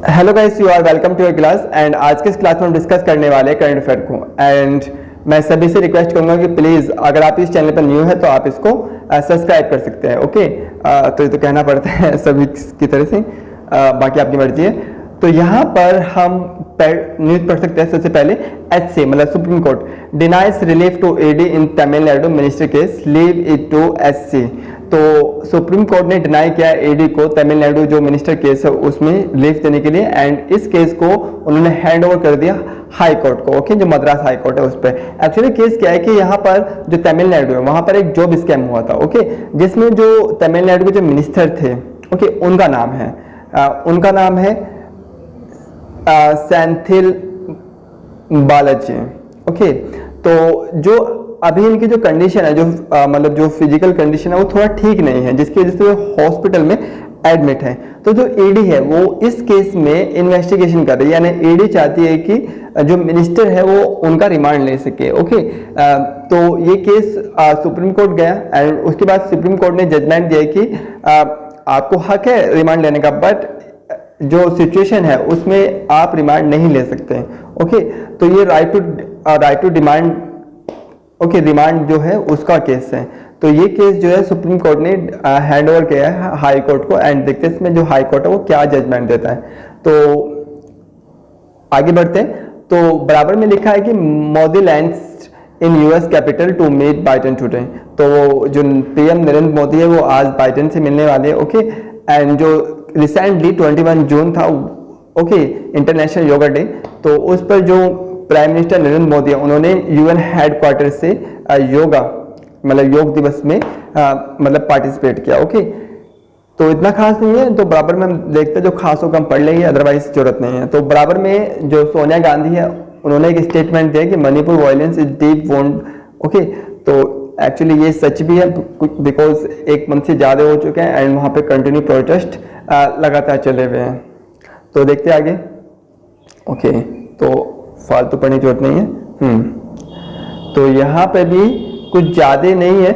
Hello guys, you are welcome to your class. And आज के इस क्लास में हम डिस्कस करने वाले हैं करंट अफेयर को। एंड मैं सभी से रिक्वेस्ट करूंगा कि प्लीज़ अगर आप इस चैनल पर न्यू है तो आप इसको सब्सक्राइब कर सकते हैं। ओके, तो ये तो कहना पड़ता है सभी की तरह से, बाकी आपकी मर्जी है। तो यहाँ पर हम न्यूज पढ़ सकते हैं। सबसे पहले एचसी मतलब Supreme Court denies relief to ED in Tamil Nadu minister case, leave it to HC. तो सुप्रीम कोर्ट ने डिनाई किया ईडी को तमिलनाडु जो मिनिस्टर केस है उसमें रिलीफ देने के लिए। एंड इस केस को उन्होंने हैंड ओवर कर दिया हाई कोर्ट को। ओके, जो मद्रास हाई कोर्ट है उस पर। एक्चुअली केस क्या है कि यहाँ पर जो तमिलनाडु है वहां पर एक जॉब स्कैम हुआ था। ओके, जिसमें जो तमिलनाडु के जो मिनिस्टर थे, ओके, उनका नाम है सेंथिल बालाजी। ओके, तो जो अभी इनकी जो कंडीशन है, जो मतलब जो फिजिकल कंडीशन है वो थोड़ा ठीक नहीं है, जिसकी वजह से वो हॉस्पिटल में एडमिट है। तो जो ईडी है वो इस केस में इन्वेस्टिगेशन कर रही है, यानी ईडी चाहती है कि जो मिनिस्टर है वो उनका रिमांड ले सके। ओके, तो ये केस सुप्रीम कोर्ट गया एंड उसके बाद सुप्रीम कोर्ट ने जजमेंट दिया कि आपको हक है रिमांड लेने का, बट जो सिचुएशन है उसमें आप रिमांड नहीं ले सकते। ओके, तो ये right to demand, okay, remand जो है उसका केस है। तो ये केस जो है सुप्रीम कोर्ट ने हैंड ओवर किया है हाई कोर्ट को। एंड देखते हैं इसमें जो हाई कोर्ट है वो क्या जजमेंट देता है। तो आगे बढ़ते हैं। तो बराबर में लिखा है कि Modi lands in US capital to meet Biden today. तो जो पीएम नरेंद्र मोदी है वो आज बाइडेन से मिलने वाले हैं। ओके, एंड जो रिसेंटली 21 जून था, ओके, इंटरनेशनल योगा डे, तो उस पर जो प्राइम मिनिस्टर नरेंद्र मोदी है उन्होंने यूएन हेडक्वार्टर से योगा मतलब योग दिवस में मतलब पार्टिसिपेट किया। ओके, तो इतना खास नहीं है। तो बराबर में हम देखते हैं जो खास हो कम पढ़ लेंगे, अदरवाइज जरूरत नहीं है। तो बराबर में जो सोनिया गांधी है उन्होंने एक स्टेटमेंट दिया कि Manipur violence is deep wound. Okay, तो एक्चुअली ये सच भी है, बिकॉज एक मंथ से ज़्यादा हो चुके हैं एंड वहाँ पे कंटिन्यू प्रोटेस्ट लगातार चले हुए हैं। तो देखते आगे। ओके, तो फालतू पढ़ने की जरूरत नहीं है। तो यहाँ पे भी कुछ ज़्यादा नहीं है।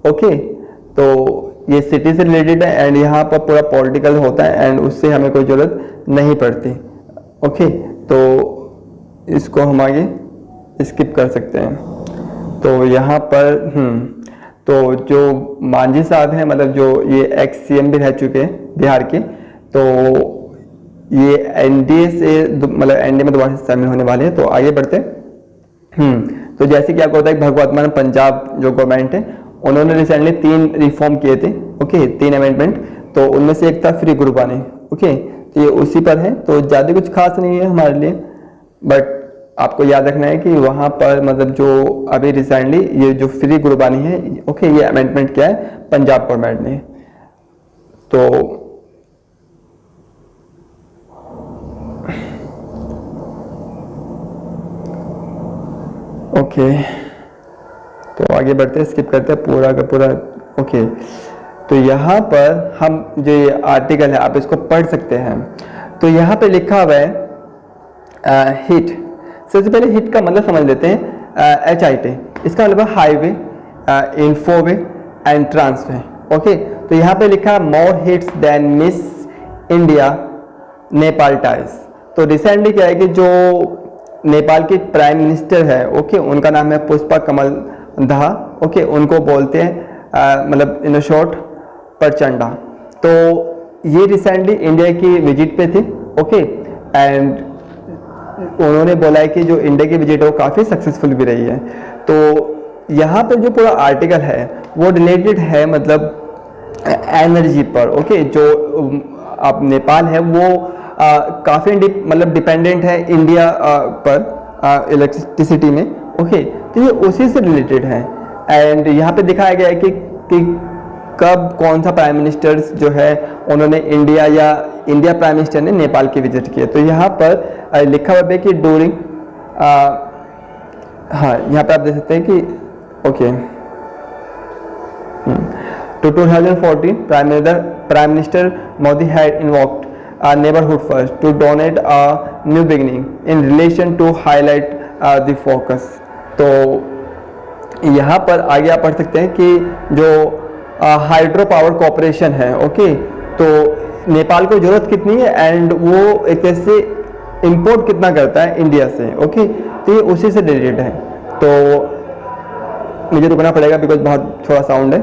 ओके, तो ये सिटी से रिलेटेड है एंड यहाँ पर पूरा पॉलिटिकल होता है एंड उससे हमें कोई ज़रूरत नहीं पड़ती। ओके, तो इसको हम आगे स्किप कर सकते हैं। तो यहाँ पर तो जो मांझी साहब हैं, मतलब जो ये एक्स सीएम भी रह चुके हैं बिहार के, तो ये एनडीए से मतलब एनडीए में दोबारा से शामिल होने वाले हैं। तो आगे बढ़ते हैं। तो जैसे कि आपको पता है भगवंत मान पंजाब जो गवर्नमेंट है उन्होंने रिसेंटली 3 रिफॉर्म किए थे। Okay, 3 amendment. तो उनमें से एक था फ्री गुरबानी। ओके, तो ये उसी पर है, तो ज़्यादा कुछ खास नहीं है हमारे लिए, बट आपको याद रखना है कि वहाँ पर मतलब जो अभी रिसेंटली ये जो फ्री गुरबानी है, ओके, ये अमेंडमेंट किया है पंजाब गवर्नमेंट ने। तो ओके, तो आगे बढ़ते हैं, स्किप करते हैं पूरा का पूरा। ओके, तो यहाँ पर हम जो ये आर्टिकल है आप इसको पढ़ सकते हैं। तो यहाँ पे लिखा हुआ है हिट। सबसे पहले हिट का मतलब समझ लेते हैं। HIT इसका मतलब highway, infoway and transway. Okay, तो यहाँ पे लिखा more hits than miss India Nepal ties. तो रिसेंटली क्या है कि जो नेपाल की प्राइम मिनिस्टर है, ओके, उनका नाम है पुष्पा कमल दहा। ओके, उनको बोलते हैं मतलब इन शॉर्ट प्रचंडा। तो ये रिसेंटली इंडिया की विजिट पे थी। ओके, एंड उन्होंने बोला है कि जो इंडिया की विजिट है वो काफ़ी सक्सेसफुल भी रही है। तो यहाँ पर जो पूरा आर्टिकल है वो रिलेटेड है मतलब एनर्जी पर। ओके, जो आप नेपाल है वो काफ़ी मतलब डिपेंडेंट है इंडिया पर इलेक्ट्रिसिटी में। ओके, तो ये उसी से रिलेटेड है। एंड यहाँ पे दिखाया गया है कि कब कौन सा प्राइम मिनिस्टर्स जो है उन्होंने इंडिया प्राइम मिनिस्टर ने नेपाल की विजिट की है। तो यहाँ पर लिखा हुआ है कि ड्यूरिंग, हाँ, यहाँ पे आप देख सकते हैं कि okay, to 2014 Prime Minister Modi had invoked a neighborhood first to donate a new beginning in relation to highlight the focus। तो यहाँ पर आगे आप पढ़ सकते हैं कि जो हाइड्रो पावर कॉरपोरेशन है, ओके, तो नेपाल को जरूरत कितनी है एंड वो एक तरह से इंपोर्ट कितना करता है इंडिया से। ओके, तो ये उसी से रिलेटेड है। तो मुझे रुकना पड़ेगा बिकॉज बहुत थोड़ा साउंड है,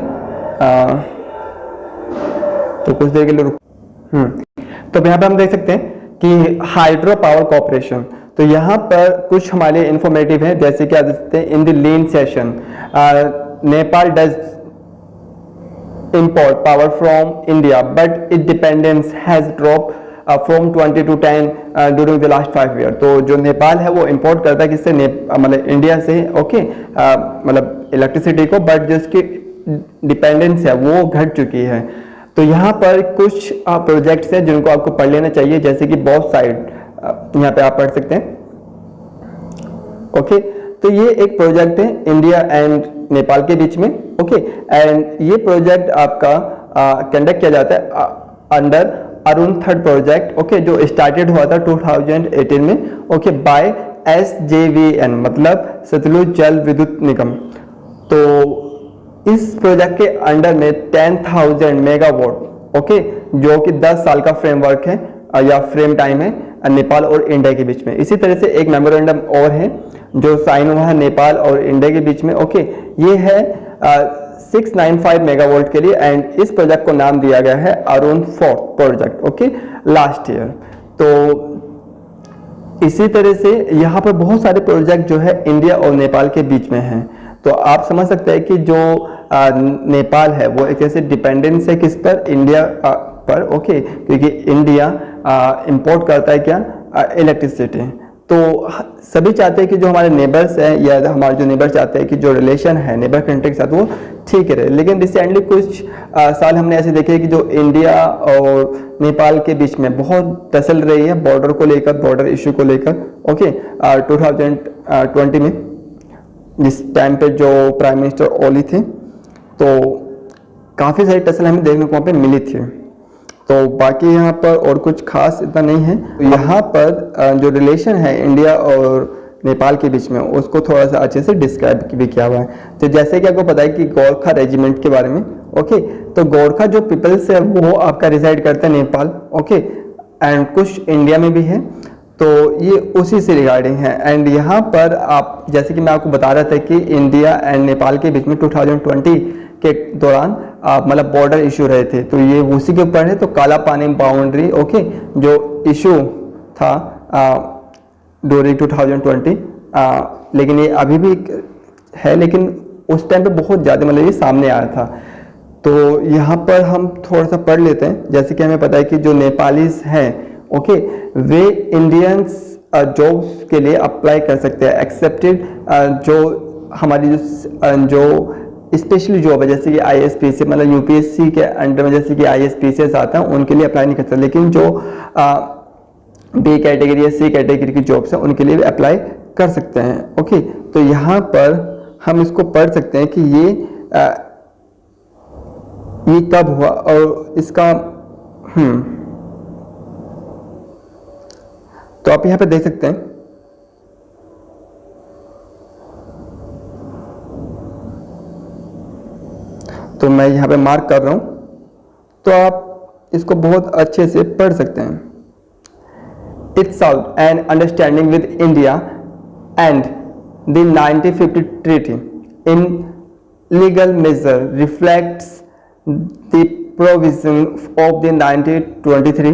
तो कुछ देर के लिए रुक। तो यहाँ पे हम देख सकते हैं कि हाइड्रो पावर कॉर्पोरेशन, तो यहाँ पर कुछ हमारे इंफॉर्मेटिव है, जैसे कि आप देख सकते हैं in the lean session Nepal does import power from India but its dependence has dropped from 20 to 10 during the last 5 years। तो जो नेपाल है वो इंपोर्ट करता है किससे, मतलब इंडिया से। ओके, मतलब इलेक्ट्रिसिटी को, बट जो इसकी डिपेंडेंस है वो घट चुकी है। तो यहाँ पर कुछ प्रोजेक्ट्स हैं जिनको आपको पढ़ लेना चाहिए, जैसे कि बोथ साइड, यहाँ पे आप पढ़ सकते हैं। ओके, तो ये एक प्रोजेक्ट है इंडिया एंड नेपाल के बीच में। ओके, एंड ये प्रोजेक्ट आपका कंडक्ट किया जाता है under Arun third project. Okay, जो स्टार्टेड हुआ था 2018 में। ओके, बाय SJVN, मतलब सतलुज जल विद्युत निगम। तो इस प्रोजेक्ट के अंडर में 10,000 मेगावाट, ओके, जो कि 10 साल का फ्रेमवर्क है या फ्रेम टाइम है नेपाल और इंडिया के बीच में। इसी तरह से एक मेमोरेंडम और है जो साइन हुआ है नेपाल और इंडिया के बीच में। ओके, ये है 695 मेगावाट के लिए एंड इस प्रोजेक्ट को नाम दिया गया है Arun fourth project. Okay, last year. तो इसी तरह से यहाँ पर बहुत सारे प्रोजेक्ट जो है इंडिया और नेपाल के बीच में हैं। तो आप समझ सकते हैं कि जो नेपाल है वो एक ऐसे डिपेंडेंस है किस पर, इंडिया पर। ओके, क्योंकि इंडिया इंपोर्ट करता है क्या, इलेक्ट्रिसिटी। तो सभी चाहते हैं कि जो हमारे नेबर्स हैं या हमारे जो नेबर चाहते हैं कि जो रिलेशन है नेबर कंट्री के साथ वो ठीक रहे। लेकिन रिसेंटली कुछ साल हमने ऐसे देखे कि जो इंडिया और नेपाल के बीच में बहुत टसल रही है बॉर्डर को लेकर, बॉर्डर इशू को लेकर। ओके, 2020 में जिस टाइम पे जो प्राइम मिनिस्टर ओली थे, तो काफ़ी सारी टसल हमें देखने को वहाँ पे मिली थी। तो बाकी यहाँ पर और कुछ खास इतना नहीं है। यहाँ पर जो रिलेशन है इंडिया और नेपाल के बीच में उसको थोड़ा सा अच्छे से डिस्क्राइब भी किया हुआ है। तो जैसे कि आपको पता है कि गोरखा रेजिमेंट के बारे में। ओके, तो गोरखा जो पीपल्स है वो आपका रिसाइड करते हैं नेपाल। ओके, एंड कुछ इंडिया में भी है, तो ये उसी से रिगार्डिंग है। एंड यहाँ पर आप, जैसे कि मैं आपको बता रहा था कि इंडिया एंड नेपाल के बीच में 2020 के दौरान मतलब बॉर्डर इशू रहे थे, तो ये उसी के ऊपर है। तो काला पानी बाउंड्री, ओके, जो इशू था ड्यूरिंग 2020, लेकिन ये अभी भी है, लेकिन उस टाइम पे बहुत ज़्यादा मतलब ये सामने आया था। तो यहाँ पर हम थोड़ा सा पढ़ लेते हैं। जैसे कि हमें पता है कि जो नेपालीज हैं, ओके, वे इंडियंस जॉब्स के लिए अप्लाई कर सकते हैं, एक्सेप्टेड जो हमारी जो स्पेशली जॉब है, जैसे कि ISPC मतलब UPSC के अंडर में जैसे कि ISPCs आता है, उनके लिए अप्लाई नहीं करता। लेकिन जो B कैटेगरी या C कैटेगरी की जॉब्स हैं उनके लिए भी अप्लाई कर सकते हैं। ओके, तो यहाँ पर हम इसको पढ़ सकते हैं कि ये कब हुआ और इसका तो आप यहाँ पे देख सकते हैं। तो मैं यहाँ पे मार्क कर रहा हूँ, तो आप इसको बहुत अच्छे से पढ़ सकते हैं। It's out an understanding with India and the 1950 treaty in legal measure reflects the provision of the 1923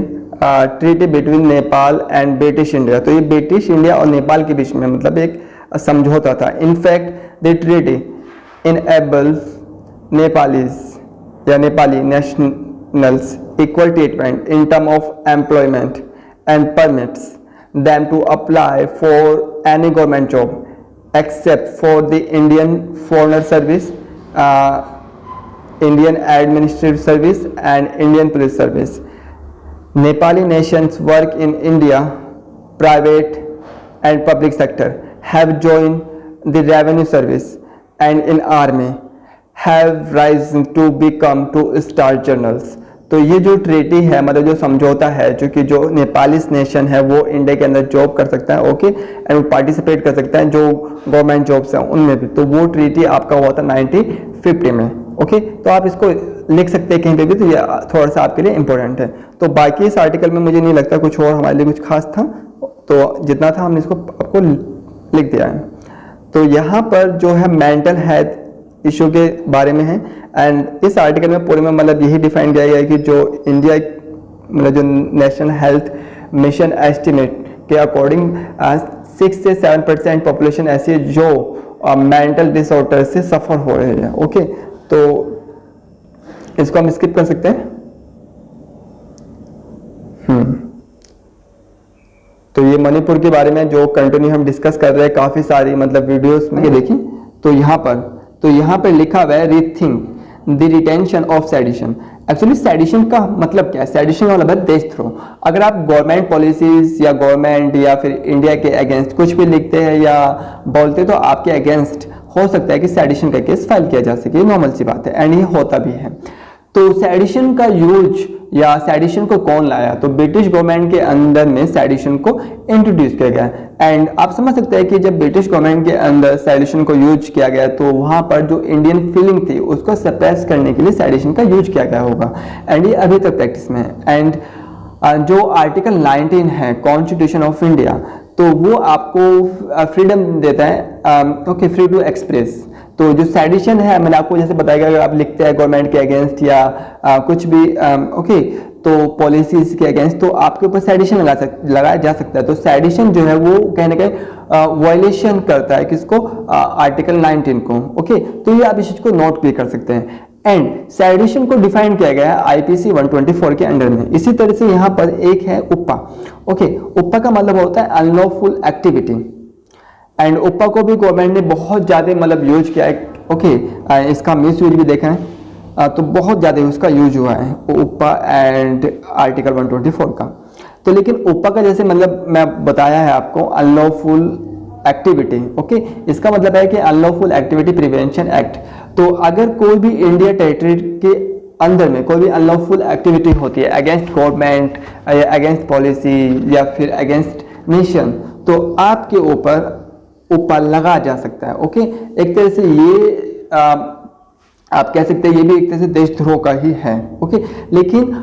treaty between Nepal and British India। तो ये ब्रिटिश इंडिया और नेपाल के बीच में मतलब एक समझौता था। In fact, the treaty enables Nepalis या Nepali nationals equal treatment in terms of employment and permits them to apply for any government job except for the Indian Foreign Service, Indian Administrative Service and Indian Police Service. Nepali nations work in India, private and public sector, have joined the revenue service and in army, have risen to become two-star generals। तो ये जो treaty है मतलब जो समझौता है, जो कि जो नेपालीस नेशन है वो इंडिया के अंदर जॉब कर सकता है, ओके, एंड वो पार्टिसिपेट कर सकता है जो गवर्नमेंट जॉब्स हैं उनमें भी। तो वो ट्रीटी आपका हुआ था 1950 में। ओके, तो आप इसको लिख सकते हैं कहीं पे भी, तो ये थोड़ा सा आपके लिए इंपॉर्टेंट है। तो बाकी इस आर्टिकल में मुझे नहीं लगता कुछ और हमारे लिए कुछ खास था, तो जितना था हमने इसको आपको लिख दिया है। तो यहाँ पर जो है मेंटल हेल्थ इशू के बारे में है, एंड इस आर्टिकल में पूरे में मतलब यही डिफाइन किया गया है कि जो इंडिया मतलब जो नेशनल हेल्थ मिशन एस्टिमेट के अकॉर्डिंग 6 से 7% पॉपुलेशन ऐसी है जो मेंटल डिसऑर्डर से सफर हो रहे हैं। ओके, तो इसको हम स्किप कर सकते हैं। तो ये मणिपुर के बारे में जो कंटिन्यू हम डिस्कस कर रहे हैं काफी सारी मतलब वीडियोस में देखें, तो यहाँ पर लिखा हुआ है rethink the retention of sedition. Actually sedition का मतलब क्या है? सेडिशन का मतलब है देशद्रोह। अगर आप गवर्नमेंट पॉलिसीज या गवर्नमेंट या फिर इंडिया के अगेंस्ट कुछ भी लिखते हैं या बोलते हैं, तो आपके अगेंस्ट हो सकता है कि सेडिशन का केस फाइल किया जा सके, नॉर्मल सी बात है, एंड ये होता भी है। तो सेडिशन का यूज या सेडिशन को कौन लाया? तो ब्रिटिश गवर्नमेंट के अंदर में सेडिशन को इंट्रोड्यूस किया गया, एंड आप समझ सकते हैं कि जब ब्रिटिश गवर्नमेंट के अंदर सेडिशन को यूज किया गया तो वहां पर जो इंडियन फीलिंग थी उसको सप्रेस करने के लिए सेडिशन का यूज किया गया होगा, एंड ये अभी तक प्रैक्टिस में है। एंड जो आर्टिकल 19 है कॉन्स्टिट्यूशन ऑफ इंडिया, तो वो आपको फ्रीडम देता है, ओके, फ्री टू एक्सप्रेस। तो जो सेडिशन है मैंने आपको जैसे बताया, अगर आप लिखते हैं गवर्नमेंट के अगेंस्ट या कुछ भी ओके, तो पॉलिसीज के अगेंस्ट, तो आपके ऊपर सेडिशन लगाया जा सकता है। तो सेडिशन जो है वो कहने का वायलेशन करता है किसको? आर्टिकल 19 को। ओके, तो ये आप इस चीज को नोट भी कर सकते हैं। एंड सेडिशन को डिफाइन किया गया है आईपीसी 124 के अंडर में। इसी तरह से यहाँ पर एक है उप्पा। ओके, उप्पा का मतलब होता है अनलॉफुल एक्टिविटी, एंड उप्पा को भी गवर्नमेंट ने बहुत ज्यादा मतलब यूज किया है। ओके, इसका मिस यूज भी देखा है, तो बहुत ज्यादा उसका यूज हुआ है उप्पा एंड आर्टिकल 124 का। तो लेकिन उप्पा का जैसे मतलब मैं बताया है आपको अनलॉफुल एक्टिविटी। ओके, इसका मतलब है कि अनलॉफुल एक्टिविटी प्रिवेंशन एक्ट। तो अगर कोई भी इंडिया टेरिटरी के अंदर में कोई भी अनलॉफुल एक्टिविटी होती है अगेंस्ट गवर्नमेंट या अगेंस्ट पॉलिसी या फिर अगेंस्ट नेशन, तो आपके ऊपर उप्पा लगा जा सकता है। ओके, एक तरह से ये आप कह सकते हैं ये भी एक तरह से देशद्रोह का ही है। ओके, लेकिन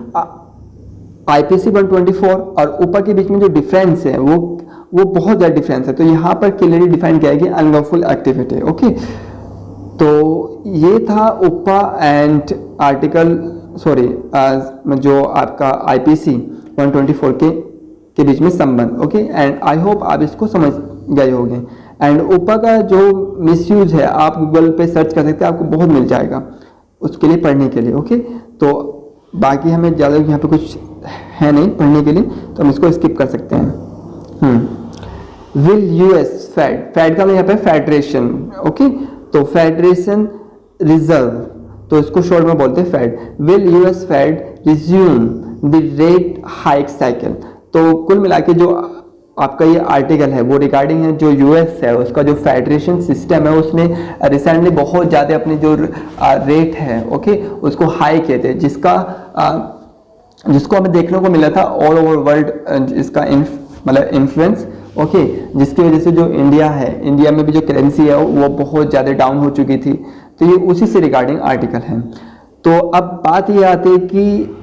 आईपीसी 124 और उप्पा के बीच में जो डिफरेंस है वो बहुत ज्यादा डिफरेंस है। तो यहाँ पर क्लियरली डिफाइन किया है कि अनलॉफुल एक्टिविटी। ओके, तो ये था उप्पा एंड आर्टिकल जो आपका आईपीसी 124 के बीच में संबंध। ओके, एंड आई होप आप इसको समझ गए होंगे। एंड उप्पा का जो मिसयूज है आप गूगल पे सर्च कर सकते हैं, आपको बहुत मिल जाएगा उसके लिए पढ़ने के लिए। ओके, तो बाकी हमें ज़्यादा यहाँ पे कुछ है नहीं पढ़ने के लिए, तो हम इसको स्किप कर सकते हैं। विल यूएस फैड का मतलब यहाँ पे फेडरेशन। ओके, तो फेडरेशन रिजर्व, तो इसको शॉर्ट में बोलते हैं Fed. Will US Fed resume the rate hike cycle. तो कुल मिला के जो आपका ये आर्टिकल है वो रिगार्डिंग है जो यूएस है उसका जो फेडरेशन सिस्टम है उसने रिसेंटली बहुत ज़्यादा अपनी जो रेट है ओके उसको हाई किए थे, जिसको हमें देखने को मिला था ऑल ओवर वर्ल्ड इसका मतलब इन्फ्लुएंस। ओके, जिसकी वजह से जो इंडिया है, इंडिया में भी जो करेंसी है वो बहुत ज़्यादा डाउन हो चुकी थी। तो ये उसी से रिगार्डिंग आर्टिकल है। तो अब बात ये आती है कि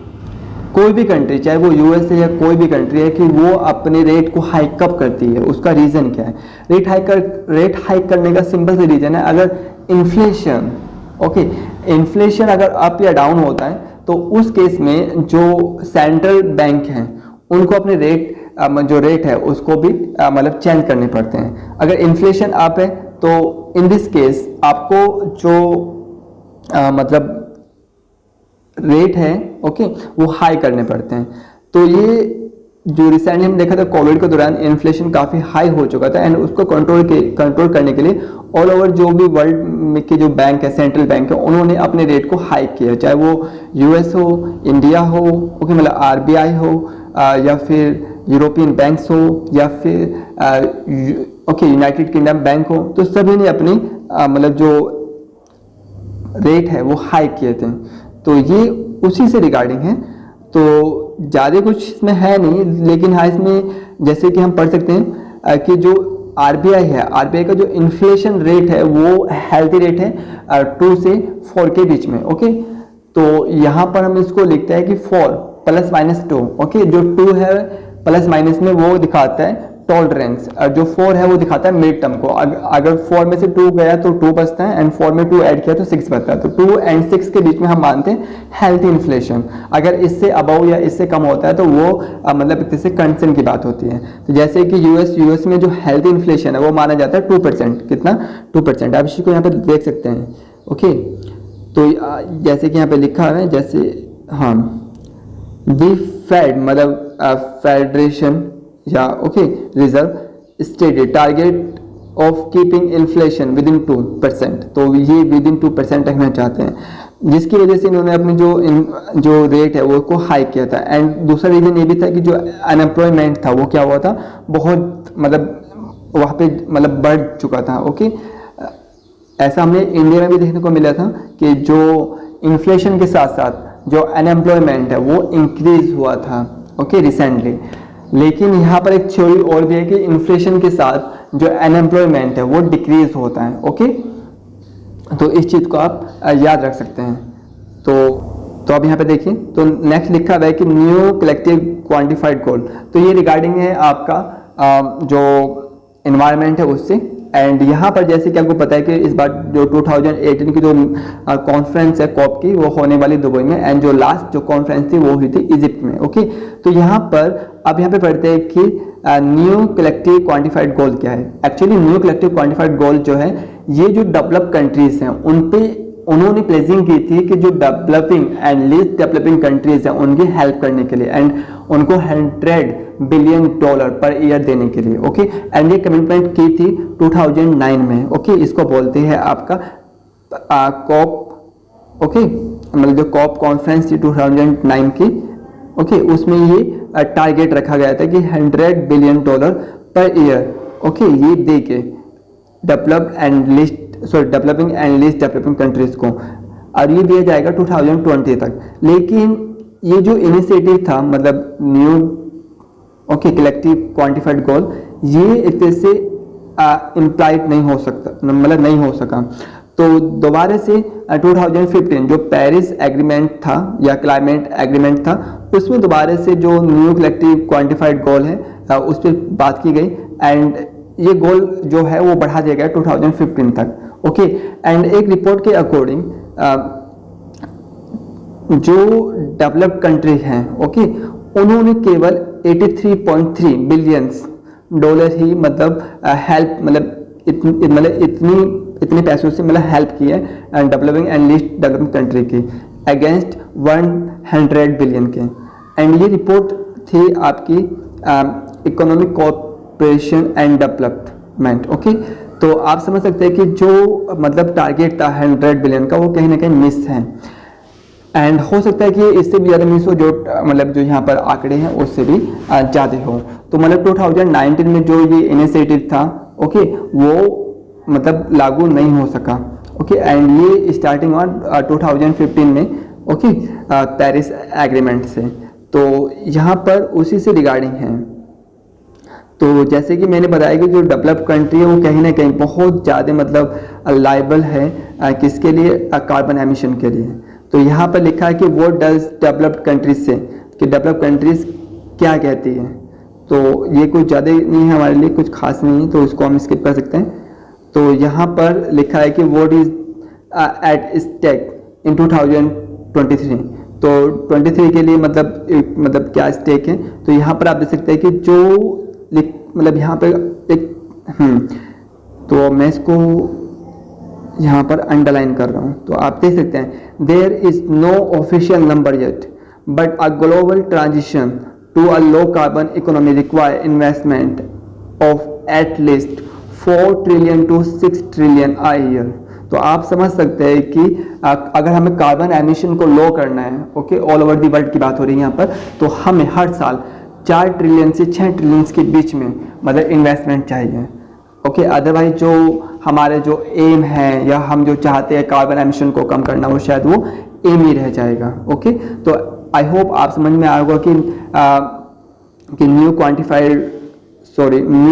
कोई भी कंट्री, चाहे वो यूएस है या कोई भी कंट्री है, कि वो अपने रेट को हाइक कब करती है, उसका रीज़न क्या है। रेट हाइक करने का सिंपल से रीज़न है, अगर इन्फ्लेशन इन्फ्लेशन अगर अप या डाउन होता है तो उस केस में जो सेंट्रल बैंक हैं उनको अपने जो रेट है उसको भी मतलब चेंज करने पड़ते हैं। अगर इन्फ्लेशन अप है तो इन दिस केस आपको जो मतलब रेट है ओके वो हाई करने पड़ते हैं। तो ये जो रिसेंटली हम देखा था कोविड के दौरान इन्फ्लेशन काफ़ी हाई हो चुका था, एंड उसको कंट्रोल करने के लिए ऑल ओवर जो भी वर्ल्ड में के जो बैंक है, सेंट्रल बैंक है, उन्होंने अपने रेट को हाइक किया, चाहे वो यूएस हो, इंडिया हो, ओके मतलब आरबीआई हो, या फिर यूरोपियन बैंक्स हो, या फिर ओके यूनाइटेड किंगडम बैंक हो। तो सभी ने अपनी मतलब जो रेट है वो हाइक किए थे। तो ये उसी से रिगार्डिंग है। तो ज़्यादा कुछ इसमें है नहीं, लेकिन हाँ इसमें जैसे कि हम पढ़ सकते हैं कि जो आरबीआई है, आरबीआई का जो इन्फ्लेशन रेट है वो हेल्थी रेट है 2 से 4 के बीच में। ओके, तो यहाँ पर हम इसको लिखते हैं कि 4 प्लस माइनस 2, ओके। जो 2 है प्लस माइनस में वो दिखाता है टॉलरेंस, और जो 4 है वो दिखाता है मिड टर्म को। अगर 4 में से 2 गया तो 2 बचता है, एंड 4 में 2 ऐड किया तो 6 बचता है। तो 2 एंड 6 के बीच में हम मानते हैं हेल्थी इन्फ्लेशन। अगर इससे अबव या इससे कम होता है तो वो मतलब एक तरह से कंसर्न की बात होती है। तो जैसे कि यूएस में जो हेल्थी इन्फ्लेशन है वो माना जाता है 2%। कितना? 2%। आप इसी को यहाँ पे देख सकते हैं, ओके। तो जैसे कि यहाँ पे लिखा है, जैसे हाँ, दी फेड मतलब फेडरेशन या okay reserve stated target of keeping inflation with in 2%। तो ये विद इन 2% रखना चाहते हैं, जिसकी वजह से इन्होंने अपनी जो रेट है वो को हाई किया था। एंड दूसरा रीजन ये भी था कि जो अनएम्प्लॉयमेंट था वो क्या हुआ था, बहुत मतलब वहाँ पे मतलब बढ़ चुका था, ओके। ऐसा हमें इंडिया में भी देखने को मिला था कि जो इन्फ्लेशन के साथ साथ जो अनएम्प्लॉयमेंट है वो इंक्रीज हुआ था, ओके, रिसेंटली। लेकिन यहाँ पर एक थ्योरी और भी है कि इन्फ्लेशन के साथ जो अनएम्प्लॉयमेंट है वो डिक्रीज होता है, ओके। तो इस चीज़ को आप याद रख सकते हैं। तो अब यहाँ पे देखिए, तो नेक्स्ट लिखा हुआ है कि न्यू कलेक्टिव क्वांटिफाइड गोल। तो ये रिगार्डिंग है आपका जो इन्वायरमेंट है उससे। एंड यहाँ पर जैसे कि आपको पता है कि इस बार जो 2018 की जो कॉन्फ्रेंस है कॉप की वो होने वाली दुबई में, एंड जो लास्ट जो कॉन्फ्रेंस थी वो हुई थी इजिप्ट में, ओके। तो यहाँ पर अब यहाँ पे पढ़ते हैं कि न्यू कलेक्टिव क्वांटिफाइड गोल क्या है। एक्चुअली न्यू कलेक्टिव क्वांटिफाइड गोल जो है ये जो डेवलप कंट्रीज हैं उन पे उन्होंने प्लेजिंग की थी कि जो developing and least developing countries हैं उनकी हेल्प करने के लिए, एंड उनको $100 बिलियन पर ईयर देने के लिए, ओके। एंड ये कमिटमेंट की थी 2009 में, ओके। इसको बोलते हैं आपका कॉप, ओके, मतलब जो कॉप कॉन्फ्रेंस थी 2009 की, ओके। उसमें ये टारगेट रखा गया था कि $100 बिलियन पर ईयर, ओके, ये दे के developing and least developing countries को, और ये दिया जाएगा 2020 तक। लेकिन ये जो इनिशिएटिव था मतलब न्यू ओके कलेक्टिव क्वांटिफाइड गोल, ये एक तरह से इम्प्लाइड नहीं हो सकता, मतलब नहीं हो सका। तो दोबारा से 2015 जो पेरिस एग्रीमेंट था या क्लाइमेट एग्रीमेंट था उसमें दोबारा से जो न्यू कलेक्टिव क्वांटिफाइड गोल है उस पर बात की गई, एंड ये गोल जो है वो बढ़ा दिया गया 2015 तक, ओके। एंड एक रिपोर्ट के अकॉर्डिंग जो डेवलप्ड कंट्री हैं, ओके, उन्होंने केवल $83.3 बिलियन ही मतलब हेल्प मतलब इतने पैसों से मतलब हेल्प की है developing and least developing country की अगेंस्ट 100 बिलियन के। एंड ये रिपोर्ट थी आपकी economic cooperation and development, okay. तो आप समझ सकते हैं कि जो मतलब टारगेट था 100 बिलियन का वो कहीं ना कहीं मिस है, एंड हो सकता है कि इससे भी ज़्यादा मिस हो, जो मतलब जो यहाँ पर आंकड़े हैं उससे भी ज़्यादा हो। तो मतलब 2019 में जो ये इनिशिएटिव था, ओके, वो मतलब लागू नहीं हो सका, ओके। एंड ये स्टार्टिंग हुआ 2015 में, ओके, पेरिस एग्रीमेंट से। तो यहाँ पर उसी से रिगार्डिंग है। तो जैसे कि मैंने बताया कि जो डेवलप्ड कंट्री है वो कहीं ना कहीं बहुत ज़्यादा मतलब लायबल है किसके लिए, कार्बन एमिशन के लिए। तो यहाँ पर लिखा है कि वो डज डेवलप्ड कंट्रीज से, कि डेवलप्ड कंट्रीज क्या कहती है। तो ये कुछ ज़्यादा नहीं है हमारे लिए, कुछ खास नहीं है, तो इसको हम स्किप कर सकते हैं। तो यहाँ पर लिखा है कि what is at stake in 2023। तो 23 के लिए मतलब क्या स्टेक है। तो यहाँ पर आप देख सकते हैं कि जो मतलब यहाँ पर एक तो मैं इसको यहाँ पर अंडरलाइन कर रहा हूँ। तो आप देख सकते हैं there is no official number yet but a global transition to a low carbon economy require investment of at least 4 trillion to 6 trillion a year. तो आप समझ सकते हैं कि अगर हमें कार्बन एमिशन को लो करना है, okay, all over the world की बात हो रही है यहाँ पर, तो हमें हर साल 4 ट्रिलियन से 6 ट्रिलियन के बीच में मतलब इन्वेस्टमेंट चाहिए, ओके। अदरवाइज जो हमारे जो एम है या हम जो चाहते हैं कार्बन एमिशन को कम करना, वो शायद वो एम ही रह जाएगा, ओके। तो आई होप आप समझ में आएगा कि न्यू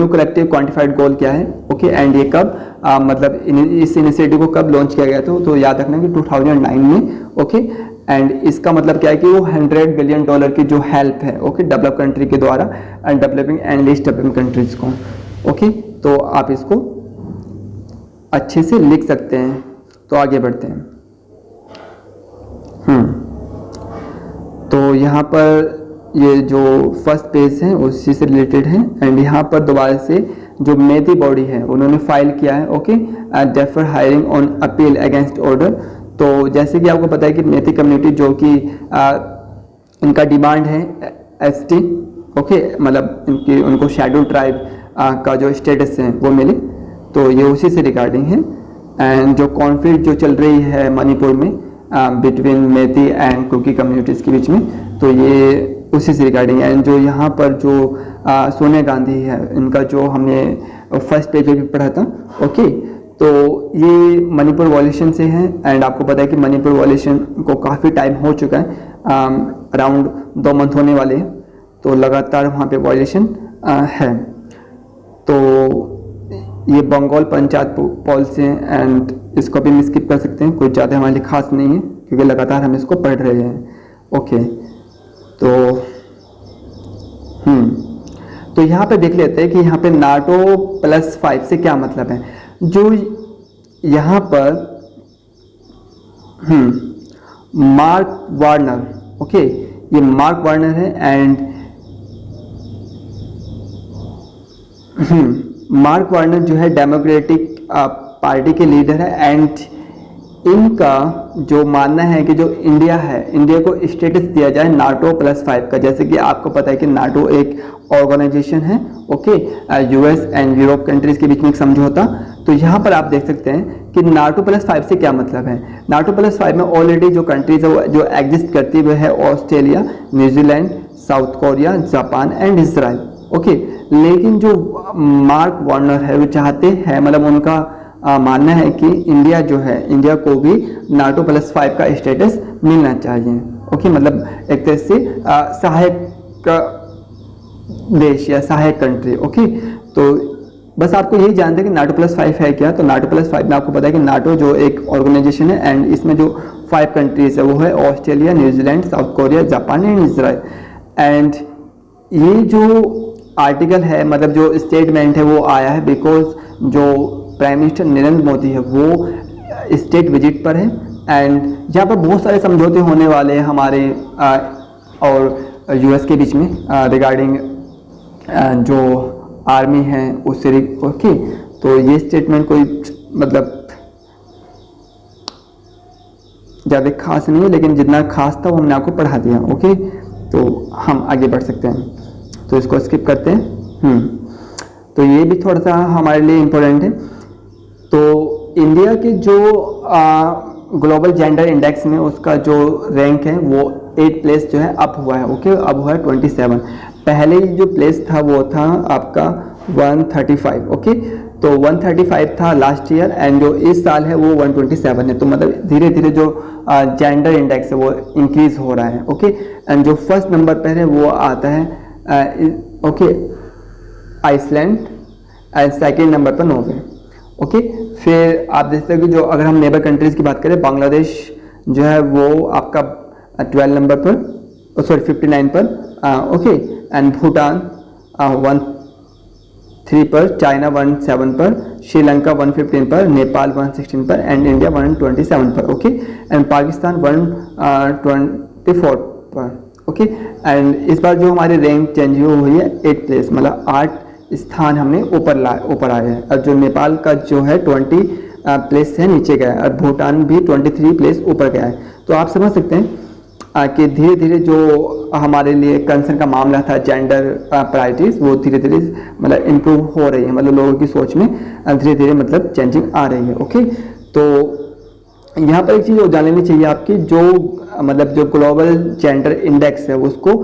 कलेक्टिव क्वांटिफाइड गोल क्या है, ओके। एंड ये कब मतलब इस इनिशिएटिव को कब लॉन्च किया गया था, तो याद रखना कि 2009 में, ओके। एंड इसका मतलब क्या है कि वो $100 बिलियन की जो हेल्प है, ओके, डेवलप कंट्री के द्वारा and developing and least developing countries को, ओके। तो आप इसको अच्छे से लिख सकते हैं। तो आगे बढ़ते हैं। तो यहाँ पर ये जो फर्स्ट पेज है उसी से रिलेटेड है एंड यहाँ पर दोबारा से जो मेथी बॉडी है उन्होंने फाइल किया है, okay, defer hiring on appeal against order. तो जैसे कि आपको पता है कि मेथी कम्युनिटी जो कि इनका डिमांड है एसटी, ओके, मतलब इनकी उनको शेड्यूल ट्राइब का जो स्टेटस है वो मिले, तो ये उसी से रिगार्डिंग है। एंड जो कॉन्फ्लिक्ट जो चल रही है मणिपुर में between Meitei and Kuki communities के बीच में, तो ये उसी से रिगार्डिंग है। एंड जो यहाँ पर जो सोनिया गांधी है, इनका जो हमने फर्स्ट पेज में भी पढ़ा था, ओके, तो ये मणिपुर वॉल्यूशन से है एंड आपको पता है कि मणिपुर वॉल्यूशन को काफ़ी टाइम हो चुका है, अराउंड 2 मंथ होने वाले हैं, तो लगातार वहाँ पे वॉल्यूशन है। तो ये बंगाल पंचायत पॉल से हैं एंड इसको भी हम स्किप कर सकते हैं, कोई ज़्यादा हमारे लिए खास नहीं है क्योंकि लगातार हम इसको पढ़ रहे हैं, ओके। तो यहाँ पे देख लेते हैं कि यहाँ पे नाटो +5 से क्या मतलब है। जो यहाँ पर मार्क वार्नर, ओके, ये मार्क वार्नर है एंड मार्क वार्नर जो है डेमोक्रेटिक पार्टी के लीडर है एंड इनका जो मानना है कि जो इंडिया है, इंडिया को स्टेटस दिया जाए नाटो +5 का। जैसे कि आपको पता है कि नाटो एक ऑर्गेनाइजेशन है, okay, US and Europe countries के बीच में एक समझौता। तो यहाँ पर आप देख सकते हैं कि नाटो +5 से क्या मतलब है। नाटो +5 में ऑलरेडी जो कंट्रीज है जो एग्जिस्ट करती हुए है Australia, New Zealand, south Korea, Japan and Israel, okay. लेकिन जो मार्क वार्नर है वो चाहते हैं, मतलब उनका मानना है कि इंडिया जो है, इंडिया को भी नाटो +5 का स्टेटस मिलना चाहिए, ओके, मतलब एक तरह से सहायक देश या सहायक कंट्री, ओके। तो बस आपको यही जानते हैं कि नाटो +5 है क्या। तो नाटो +5 में आपको पता है कि नाटो जो एक ऑर्गेनाइजेशन है एंड इसमें जो 5 कंट्रीज है वो है Australia, New Zealand, south Korea, Japan and Israel. And ये जो आर्टिकल है, मतलब जो स्टेटमेंट है वो आया है बिकॉज जो प्राइम मिनिस्टर नरेंद्र मोदी है वो स्टेट विजिट पर है एंड यहाँ पर बहुत सारे समझौते होने वाले हैं हमारे और यूएस के बीच में रिगार्डिंग जो आर्मी है उससे, ओके। तो ये स्टेटमेंट कोई मतलब ज़्यादा खास नहीं है, लेकिन जितना खास था वो हमने आपको पढ़ा दिया, ओके। तो हम आगे बढ़ सकते हैं, तो इसको स्किप करते हैं। तो ये भी थोड़ा सा हमारे लिए इम्पोर्टेंट है। तो इंडिया के जो ग्लोबल जेंडर इंडेक्स में उसका जो रैंक है वो 8 प्लेस जो है अप हुआ है, ओके, अब हुआ है 27। पहले जो प्लेस था वो था आपका 135, ओके। तो 135 था लास्ट ईयर एंड जो इस साल है वो 127 है। तो मतलब धीरे धीरे जो जेंडर इंडेक्स है वो इंक्रीज हो रहा है, ओके। एंड जो फर्स्ट नंबर पर है वो आता है okay Iceland and second number पर नॉर्वे, ओके। फिर आप देखते हैं कि जो अगर हम नेबर कंट्रीज की बात करें, बांग्लादेश जो है वो आपका 12 नंबर पर, सॉरी 59 पर, ओके। एंड भूटान 13 पर, चाइना 17 पर, श्रीलंका 115 पर, नेपाल 116 पर एंड इंडिया 127 पर, ओके। एंड पाकिस्तान 124 पर, ओके। एंड इस बार जो हमारी रैंक चेंज हुई है 8 प्लेस, मतलब 8 स्थान हमने ऊपर आए हैं। और जो नेपाल का जो है 20 प्लेस से नीचे गया है और भूटान भी 23 प्लेस ऊपर गया है। तो आप समझ सकते हैं कि धीरे धीरे जो हमारे लिए कंसर्न का मामला था जेंडर प्रायोरिटीज वो धीरे धीरे मतलब इम्प्रूव हो रही है, मतलब लोगों की सोच में धीरे धीरे मतलब चेंजिंग आ रही है, ओके। तो यहाँ पर एक चीज़ और जान लेनी चाहिए आपकी, जो मतलब जो ग्लोबल जेंडर इंडेक्स है उसको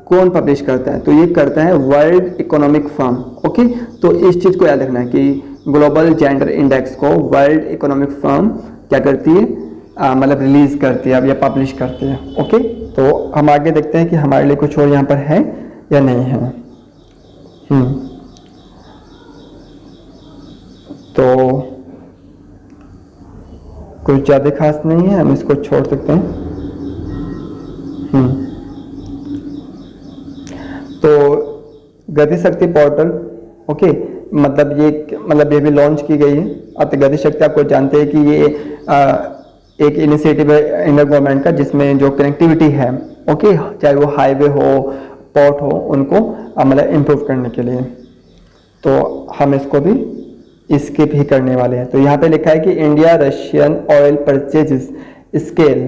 कौन पब्लिश करता है, तो ये करता है वर्ल्ड इकोनॉमिक फर्म, ओके। तो इस चीज़ को याद रखना है कि ग्लोबल जेंडर इंडेक्स को वर्ल्ड इकोनॉमिक फर्म क्या करती है, मतलब रिलीज करती है या पब्लिश करती है, ओके। तो हम आगे देखते हैं कि हमारे लिए कुछ और यहाँ पर है या नहीं है। तो कुछ ज़्यादा खास नहीं है, हम इसको छोड़ सकते हैं। तो गति शक्ति पोर्टल, ओके, मतलब ये भी लॉन्च की गई है। अब गति शक्ति आपको जानते हैं कि ये एक इनिशिएटिव है इंडियन गवर्नमेंट का, जिसमें जो कनेक्टिविटी है, ओके, चाहे वो हाईवे हो, पोर्ट हो, उनको मतलब इम्प्रूव करने के लिए। तो हम इसको भी स्किप ही करने वाले हैं। तो यहाँ पे लिखा है कि India Russian oil purchases scale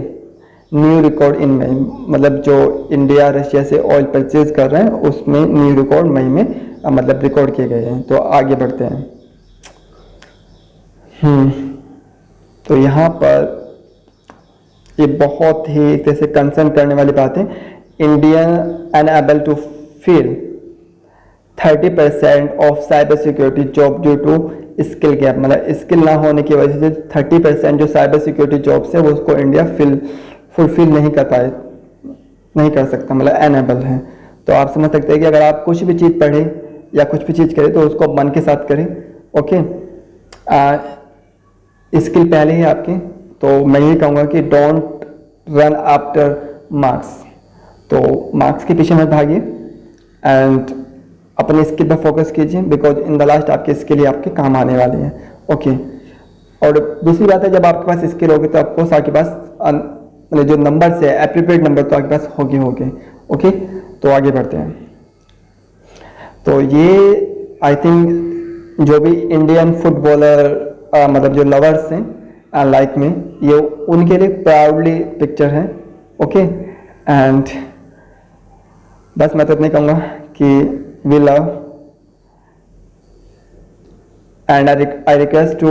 new record in May, मतलब जो इंडिया रशिया से ऑयल परचेज कर रहे हैं उसमें न्यू रिकॉर्ड मई में मतलब रिकॉर्ड किए गए हैं। तो आगे बढ़ते हैं। तो यहाँ पर ये बहुत ही एक तरह से कंसर्न करने वाली बात है। India unable to fill 30% of cyber security job due to skill gap, मतलब स्किल ना होने की वजह से 30% जो साइबर सिक्योरिटी जॉब्स है वो उसको इंडिया फुलफिल नहीं कर सकता, मतलब अनएबल है। तो आप समझ सकते हैं कि अगर आप कुछ भी चीज़ पढ़ें या कुछ भी चीज़ करें तो उसको मन के साथ करें, ओके। स्किल पहले ही आपकी, तो मैं ये कहूँगा कि डोंट रन आफ्टर मार्क्स, तो मार्क्स के पीछे मत भागिए एंड अपने स्किल पर फोकस कीजिए, बिकॉज इन द लास्ट आपकी स्किल ही आपके काम आने वाली है, ओके। और दूसरी बात है, जब आपके पास स्किल होगी तो ऑफकोर्स आपके पास मतलब जो नंबर है, एप्रोप्रिएट नंबर तो आपके पास होगी, ओके। तो आगे बढ़ते हैं। तो ये आई थिंक जो भी इंडियन फुटबॉलर मतलब जो लवर्स हैं लाइक में, ये उनके लिए प्राउडली पिक्चर है, ओके। एंड बस मैं तो इतना कहूँगा कि we love and I request to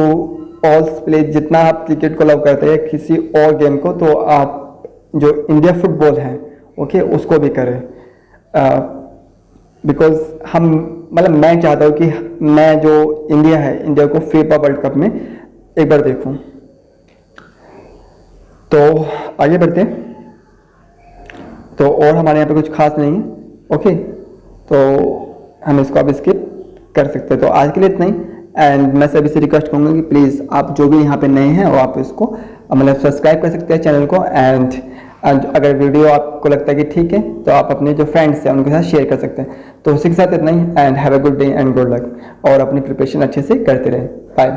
all please, जितना आप क्रिकेट को लव करते हैं किसी और गेम को, तो आप जो इंडिया फुटबॉल है, ओके, उसको भी करें। बिकॉज हम मतलब मैं चाहता हूँ कि मैं जो इंडिया है, इंडिया को फीफा वर्ल्ड कप में एक बार देखूं। तो आगे बढ़ते हैं। तो और हमारे यहाँ पे कुछ खास नहीं है, ओके, तो हम इसको अब स्किप कर सकते हैं। तो आज के लिए इतना ही। एंड मैं सभी से रिक्वेस्ट करूँगा कि प्लीज़ आप जो भी यहाँ पे नए हैं वो आप इसको मतलब सब्सक्राइब कर सकते हैं चैनल को। एंड अगर वीडियो आपको लगता है कि ठीक है तो आप अपने जो फ्रेंड्स हैं उनके साथ शेयर कर सकते हैं। तो उसी के साथ इतना ही। And have a good day and good luck, और अपनी प्रिपरेशन अच्छे से करते रहें। बाय।